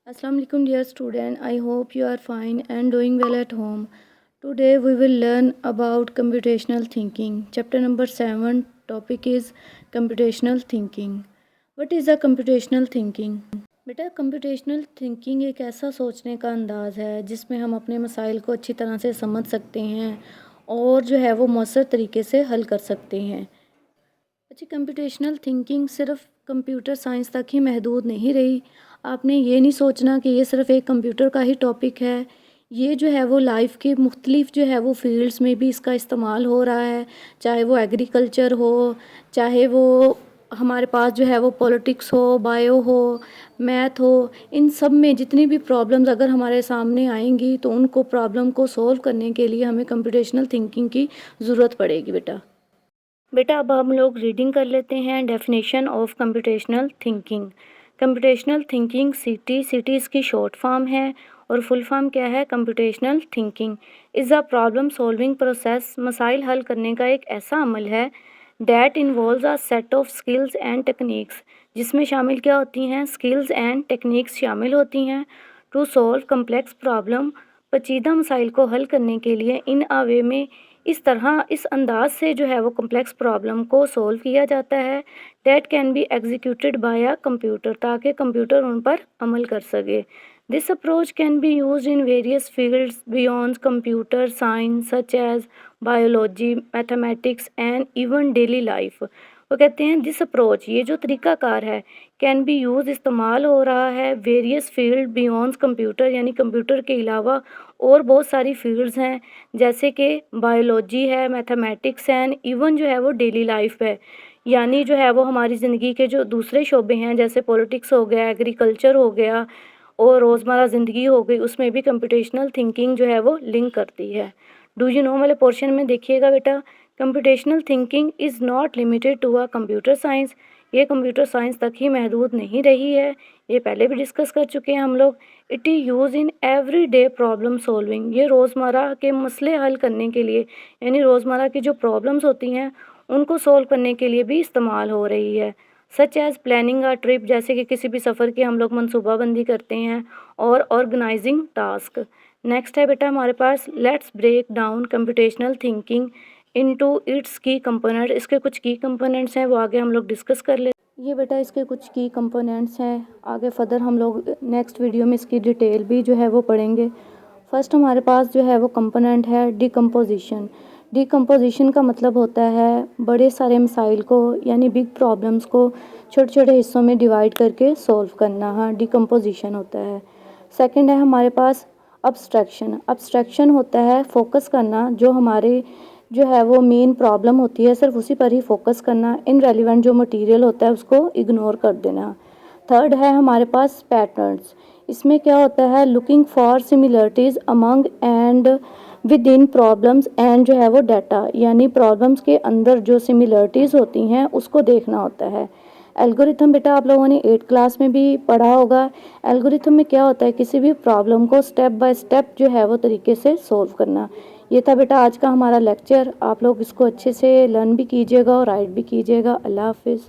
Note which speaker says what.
Speaker 1: Assalamu alaikum dear student. I hope you are fine and doing well at home. Today we will learn about computational thinking. Chapter number 7 topic is computational thinking. What is a computational thinking? बेटा computational thinking एक ऐसा सोचने का अंदाज़ है जिसमें हम अपने मसाइल को अच्छी तरह से समझ सकते हैं और जो है वो मौसर तरीके से हल कर सकते हैं। अच्छा, कंप्यूटेशनल थिंकिंग सिर्फ कंप्यूटर साइंस तक ही महदूद नहीं रही। आपने ये नहीं सोचना कि ये सिर्फ एक कंप्यूटर का ही टॉपिक है। ये जो है वो लाइफ के मुख्तलिफ जो है वो फील्ड्स में भी इसका इस्तेमाल हो रहा है, चाहे वो एग्रीकल्चर हो, चाहे वो हमारे पास जो है वो पॉलिटिक्स हो, बायो हो, मैथ हो। इन सब में जितनी भी प्रॉब्लम्स अगर हमारे सामने आएंगी तो उनको प्रॉब्लम को सॉल्व करने के लिए हमें कंप्यूटेशनल थिंकिंग की ज़रूरत पड़ेगी। बेटा अब हम लोग रीडिंग कर लेते हैं definition of computational thinking. Computational thinking सीटी इसकी शॉर्ट फॉर्म है और फुल फॉर्म क्या है? Computational thinking is a problem solving process, मसाइल हल करने का एक ऐसा अमल है that involves a set of skills and techniques, जिसमें शामिल क्या होती हैं? स्किल्स एंड टेक्निक्स शामिल होती हैं। टू सॉल्व कम्प्लेक्स प्रॉब्लम, पेचीदा मसाइल को हल करने के लिए इन अ वे में, इस तरह इस अंदाज से जो है वो कम्प्लेक्स प्रॉब्लम को सोल्व किया जाता है। That can be executed by a computer, ताकि कंप्यूटर उन पर अमल कर सके। This approach can be use in various fields beyond computer science such as biology, mathematics and even daily life. वो कहते हैं दिस अप्रोच, ये जो तरीक़ाकार है, कैन बी यूज़ इस्तेमाल हो रहा है वेरियस फील्ड बियॉन्ड कंप्यूटर, यानी कंप्यूटर के अलावा और बहुत सारी फील्ड्स हैं, जैसे कि बायोलॉजी है, मैथमेटिक्स एंड इवन जो है वो डेली लाइफ है, यानी जो है वो हमारी ज़िंदगी के जो दूसरे शोबे हैं, जैसे पॉलिटिक्स हो गया, एग्रीकल्चर हो गया और रोज़मर्रा ज़िंदगी हो गई, उसमें भी कंप्यूटेशनल थिंकिंग जो है वो लिंक करती है। डू यू नो वाले पोर्शन में देखिएगा बेटा, computational thinking is not limited to a computer science, ये कंप्यूटर साइंस तक ही महदूद नहीं रही है, ये पहले भी डिस्कस कर चुके हैं हम लोग। It is use in every day problem solving, ये रोज़मर्रा के मसले हल करने के लिए, यानी रोज़मर्रा की जो प्रॉब्लम्स होती हैं उनको सॉल्व करने के लिए भी इस्तेमाल हो रही है। Such as planning a trip, जैसे कि किसी भी सफ़र की हम लोग मनसूबाबंदी करते हैं, और ऑर्गेनाइजिंग टास्क। नेक्स्ट है बेटा हमारे पास, let's break down computational thinking into its key component. इसके कुछ की कंपोनेंट्स हैं, वो आगे हम लोग डिस्कस कर लेते हैं। ये बेटा इसके कुछ की कंपोनेंट्स हैं, आगे फर्दर हम लोग नेक्स्ट वीडियो में इसकी डिटेल भी जो है वो पढ़ेंगे। फर्स्ट हमारे पास जो है वो कंपोनेंट है डिकम्पोजिशन। डिकम्पोजिशन का मतलब होता है बड़े सारे मसाइल को, यानी बिग प्रॉब्लम्स को छोटे छोटे हिस्सों में डिवाइड करके सॉल्व करना, हाँ डिकम्पोजिशन होता है। सेकंड है हमारे पास अब्स्ट्रैक्शन। अब्स्ट्रैक्शन होता है फोकस करना, जो हमारे जो है वो मेन प्रॉब्लम होती है सिर्फ उसी पर ही फोकस करना, इनरेलेवेंट जो मटेरियल होता है उसको इग्नोर कर देना। थर्ड है हमारे पास पैटर्न्स। इसमें क्या होता है? Looking for similarities among and with in problems and जो है वो डाटा, यानी प्रॉब्लम्स के अंदर जो सिमिलरिटीज़ होती हैं उसको देखना होता है। एल्गोरिथम बेटा आप लोगों ने 8th क्लास में भी पढ़ा होगा। एल्गोरिथम में क्या होता है? किसी भी प्रॉब्लम को स्टेप बाय स्टेप जो है वो तरीके से सॉल्व करना। ये था बेटा आज का हमारा लेक्चर, आप लोग इसको अच्छे से लर्न भी कीजिएगा और राइट भी कीजिएगा। अल्लाह हाफिज़।